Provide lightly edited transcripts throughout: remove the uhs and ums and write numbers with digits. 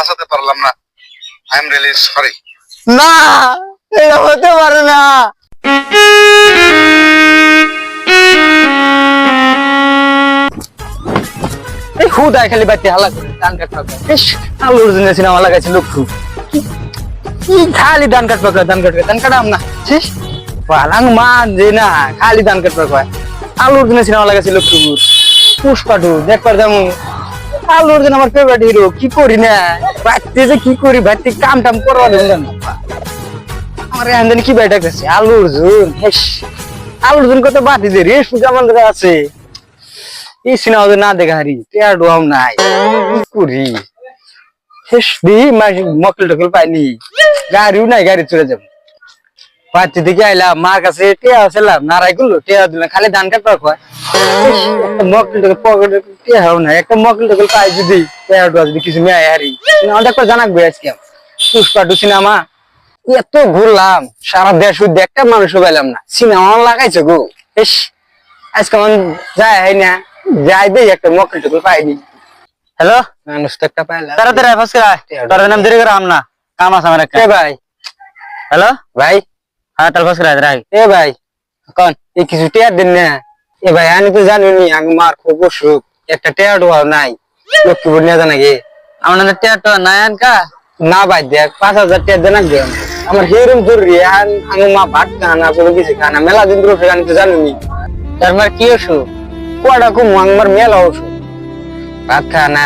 বাঁচাতে পারলাম না। I am really sorry. না, এটা হতে পারে না। এই হুদায় খালি বাড়তে হালা করে ধান কাট পাকা। ইস, আলুর জন্য সিনেমা লাগাইছে লক্ষ্য। কি খালি ধান কাট পাকা, ধান কাটাম না। শেষ পালাং মান যে না খালি ধান কাট পাকা। আলুর জন্য সিনেমা লাগাইছে লক্ষ্য। পুষ্পাটু দেখবার যেমন আলুর জন্য আমার ফেভারিট হিরো। কি করি না বাড়তে যে কি করি বাড়তে কাম টাম করবা দেন না। আমার এখান কি বাইটা গেছে আলুর জুন। হেস আলুর জুন কত বাতি দে রেস পূজা মন্দির আছে। এই সিনেমা না দেখা হারি টেয়ার ডোয়াম নাই। কি করি হেস দি মকল টকল পাইনি। গাড়িও নাই, গাড়ি চলে যাবো। বাড়তি থেকে আইলাম মার কাছে টেয়া আসলাম নারাই করলো টেয়া দিলাম খালি ধান কাটবার কয়। একটা মকল টকল পকেটে টেয়াও নাই। একটা মকল টকল পাই যদি টেয়ার ডোয়া যদি কিছু নেয় হারি সিনেমাটা একবার জানাকবো আজকে। পুষ্পাটু সিনেমা এত ঘুরলাম সারা দেশ একটা মানুষও পেলাম না। সিনেমা লাগাইছে গো। বেশ আজকে আমার যায় হয় না, যাই দেই একটা মকল টকল পাইনি। হ্যালো মানুষ তো একটা পাইলাম। তাড়াতাড়ি ফাঁস করা তোর নাম দেরি করে আম না কাম আছে আমার একটা। ভাই হ্যালো ভাই। হ্যাঁ তার ফাঁস করা রাই। এ ভাই কোন এই কিছু টেয়ার দিন না। এ ভাই আমি তো জানি আমি মার খুব অসুখ, একটা টেয়ার ডোয়া নাই। লক্ষ্মীপুর নিয়ে জানা গে আমার টেয়ার টোয়া নাই আনকা না ভাই দেখ 5,000 টাকা দেন আগে। আমার হেরুম জরুরি আমি মা ভাত খানা কোনো কিছু খানা মেলা দিন ধরে আমি তো জানি তার মানে কি অসুখ কোয়াটা খুব আমার মেলা অসুখ ভাত খানা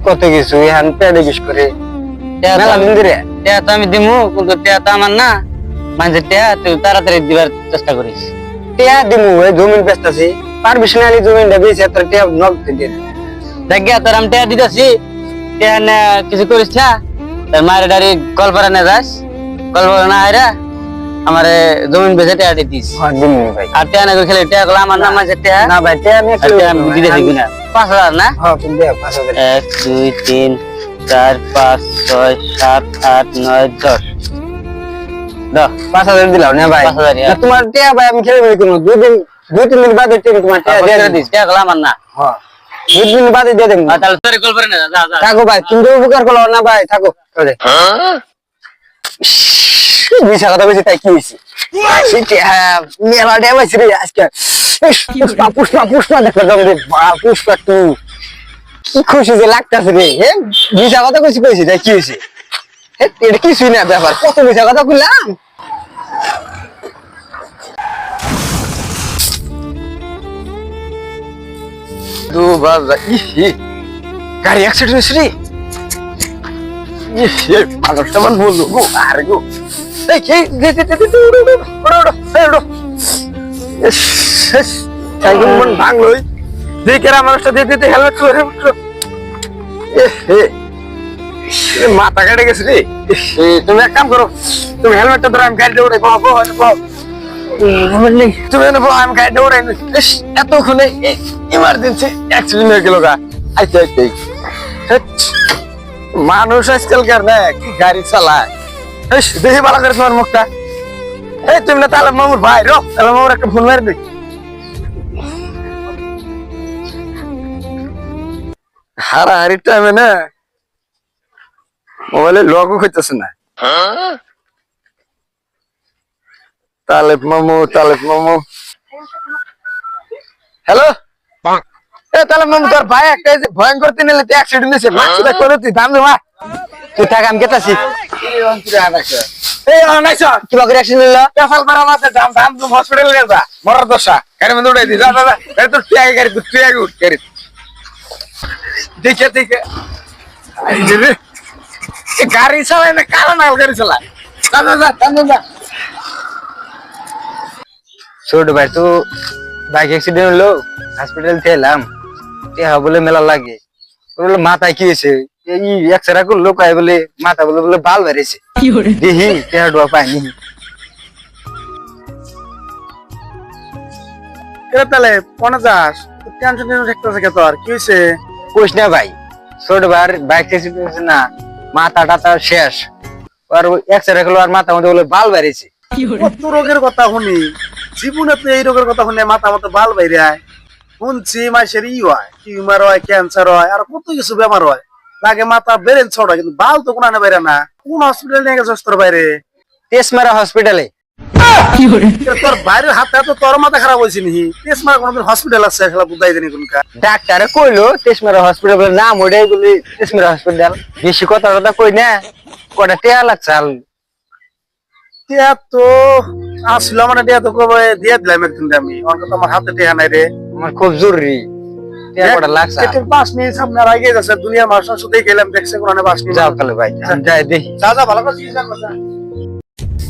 কত কিছু এখন পেটে বিষ করে মেলা দিন ধরে। টেয়া তো আমি দিমু কিন্তু টেয়া তো আমার না মানে টেয়া তুই তাড়াতাড়ি দিবার চেষ্টা করিস। টেয়া দিমু ওই জমিন ব্যস্ত আছি পারবিস না জমিনটা বেশি তোর টেয়া নগদ দিয়ে দেখ তোর আমি টেয়া দিতেছি। কিছু করিস না মায়ের ডাড়ি কলপাড়া না যাস কলপাড়া না আয়রা আমার জমিন বেঁচে টেয়া দিস। আর টেয়া না করে খেলে টেয়া গুলো আমার নাম আছে টেয়া না ভাই টেয়া দিতে থাকি না 5,000 না 1 2 3 4 5 6 7 8 9 10 5,000 দিলাও না ভাই। তোমার টেয়া ভাই আমি খেলে বলি কোনো 2-3 দিন বাদে তোমার টেয়া দিয়ে দিস। টেয়া গুলো আমার না হ্যাঁ 2 দিন বাদে দিয়ে দেবো। তাহলে তোর কল করে না যা যা থাকো ভাই তুমি উপকার করো না ভাই থাকো। মিশা কথা বলছি তাই কি হয়েছে মেলা ডে পাইছি রে আজকে। পুষ্পা পুষ্পা পুষ্পা দেখো পুষ্পা টু কি খুশি যে লাগতেছে রে। মিশা কথা কইছি তাই কি হয়েছে এটা কিছুই না ব্যাপার কত মিশা কথা বললাম। গাড়ি অ্যাক্সিডেন্ট হয়েছে রে। মানুষটা আমার বললো গো আরে গো ভাঙলোই দেখে মানুষটা দিতে হেলমেট মাথা কেটে গেছে রে। তুমি এক কাম করো তুমি হেলমেটটা ধরো আমি গাড়িটা উড়ে তুমি আমি গাড়িটা উড়াই এতক্ষণে ইমার্জেন্সি অ্যাক্সিডেন্ট হয়ে গেল গা। আচ্ছা মানুষ আজকালকার না কি গাড়ি চালায় দেখে ভালো করে তোমার মুখটা। এই তুমি না তাহলে মামুর ভাই রো তাহলে মামুর একটা ফোন মারি দিই। হারাহারি টাইমে না মোবাইলে লগও হইতেছে না। তালেব মামু হ্যালো তাহলে মামু তোর ভাই একটা ভয়ঙ্কর নিলে অ্যাক্সিডেন্ট হয়েছে মাছটা করে তুই দাম দেওয়া তুই থাক আমি কেতাছি। কিবা করে অ্যাক্সিডেন্ট নিল পেশাল মারা মাথা দাম দাম তুমি হসপিটালে নিয়ে যা মরার দশা গাড়ি মধ্যে উঠাই দি যা দাদা গাড়ি তোর তুই আগে গাড়ি তুই আগে উঠ গাড়ি দেখে গাড়ি চালায় না কারণ গাড়ি চালায় যা। ছোট ভাই তো বাইক অ্যাক্সিডেন্ট হলো হসপিটাল থেকে এলাম বলে মেলা লাগে বলে মাথায় কি হয়েছে এই এক্সরা করলো কয় বলে মাথা বলে বলে বাল বেড়েছে দেখি টেহা ডোয়া পাইনি। তাহলে কোনে যাস টেনশন থাকতেছে তোর কি হয়েছে কইস না ভাই। ছোট ভাই বাইক অ্যাক্সিডেন্ট হয়েছে না মাথা টাথা শেষ আর এক্সরা করলো আর মাথা মধ্যে বলে বাল বেড়েছে। কত রোগের কথা শুনি জীবনে তো এই রোগের কথা শুনে মাথা মতো বাল বাইরে শুনছি মাসের হয় টিউমার হয় ক্যান্সার হয় আর কত কিছু বেমার হয় লাগে মাথা বেরেন ছড়া, কিন্তু বাল তো কোন বাইরে না। কোন হসপিটাল নিয়ে গেছিস তোর বাইরে? তেসমারা হসপিটালে। তোর বাইরের হাতে তো তোর মাথা খারাপ হয়েছে নি? তেসমারা কোনদিন হসপিটাল আছে খেলা বুঝাই দেনি কোনকা। ডাক্তারে কইলো তেসমারা হসপিটাল বলে, নাম ওটাই বলি তেসমারা হসপিটাল। বেশি কথা কথা কই না, কটা টেয়া লাগছে আল। টিয়া তো আসলো মানে টিয়া তো কবে দিয়ে দিলাম একদিন আমি, অনেক তো আমার হাতে টিয়া নাই রে। আমার খুব জরুরি টেয়া কটা লাগছে। পেটের পাশ নিয়ে সামনে আর আগে যাচ্ছে, দুনিয়ার মানুষের সাথে গেলাম দেখছে কোরআনে পাশ নিয়ে। যাও তাহলে ভাই, আমি যাই দেখি যা যা ভালো করে চিকিৎসা কর যা।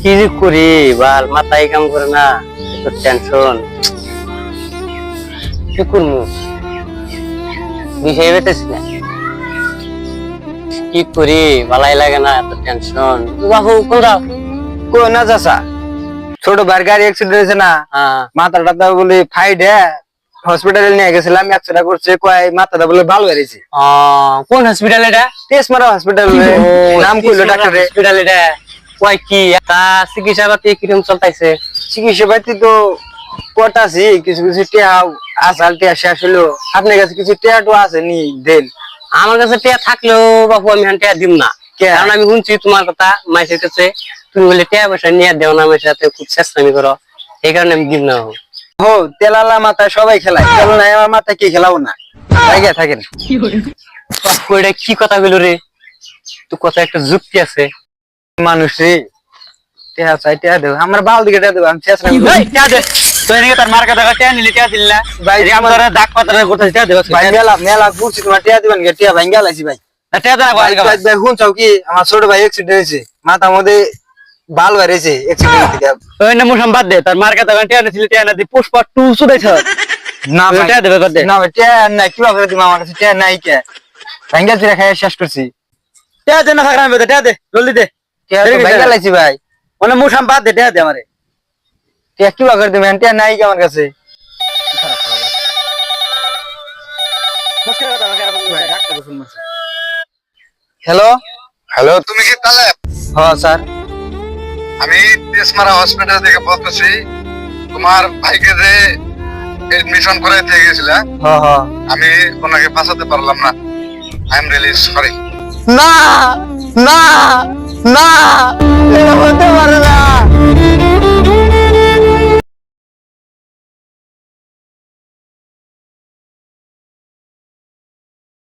কি যে করি, বাল মাথায় কাম করে না, টেনশন কি করবো, বিষয় বেতেছি না কি করি, ভালাই লাগে না, এত টেনশন। বাবু কোন যাও? কো না যাসা, ছোট ভাইয়ের গাড়ি অ্যাক্সিডেন্ট হয়েছে না, মাথা টাথা বলে ফাইডে হসপিটালে নিয়ে গেছিলাম, এক্সরে করছে, কয় মাথাটা বলে ভালো হয়েছে। কোন হসপিটাল এটা? তেসমারা হসপিটাল। নাম কইলো ডাক্তারে। হসপিটাল এটা কয় কি তা চিকিৎসা পাতি কিরকম চলতেছে? চিকিৎসা পাতি তো কটাছি, কিছু কিছু টিয়া আসাল টিয়া শেষ হলো। আপনার কাছে কিছু টিয়া তো আছে নি দেন? আমার কাছে টিয়া থাকলেও বাবু আমি টিয়া দিব না, কারণ আমি শুনছি তোমার কথা মাইসের কাছে, তুমি বলে টিয়া পয়সা নিয়ে দেও না, আমার সাথে খুব চেষ্টামি করো, এই কারণে আমি দিব না। হো তেলালা মাথায় সবাই খেলায়, তেল নাই আমার মাথায় কি খেলাও না, জায়গা থাকেন। এটা কি কথা বলো রে, তো কথা একটা যুক্তি আছে। মানুষ রে টিয়া চাই, টিয়া দেবো, আমার বাল দিকে টিয়া দেবো, আমি চেষ্টামি করি। টিয়া দে, তুই নাকি তার মার কথা টিয়া নিলি, টিয়া দিল না ভাই, আমার দাগ পাতা করতে টিয়া দেবো ভাই। মেলা মেলা ঘুরছি, তোমার টিয়া দিবেন, টিয়া ভাঙ্গা লাইছি ভাই। টিয়া দেনা ভাই শুনছাও কি, আমার ছোট ভাই অ্যাক্সিডেন্ট হয়েছে, মাথার মধ্যে বাল বেরিয়েছে অ্যাক্সিডেন্ট থেকে। ওই না মুসাম বাদ দে, তার মার কথা টিয়া নিছিলি, টিয়া না দি পুষ্পা 2 শুনেছ না ভাই? টিয়া দেবে কত? না ভাই টিয়া নাই, কি করে দিমা, আমার কাছে টিয়া নাই, কে ভাঙ্গা চিরা খাই শেষ করছি। টিয়া দে না থাকরা, আমি টিয়া দে, জলদি দে। টিয়া তো ভাঙ্গা লাইছি ভাই, মানে মুসাম বাদ দে, টিয়া দে আমারে। টিয়া কি করে দিবেন, টিয়া নাই কি আমার কাছে? হ্যালো হ্যালো, তুমি কি তাহলে? হ্যাঁ স্যার। আমি তেসমারা হসপিটাল থেকে বলতেছি। তোমার ভাইকে যে এডমিশন করাইতে গেছিল, হ্যাঁ হ্যাঁ। আমি ওনাকে বাঁচাতে পারলাম না। I am really sorry. না না না, এরকম হতে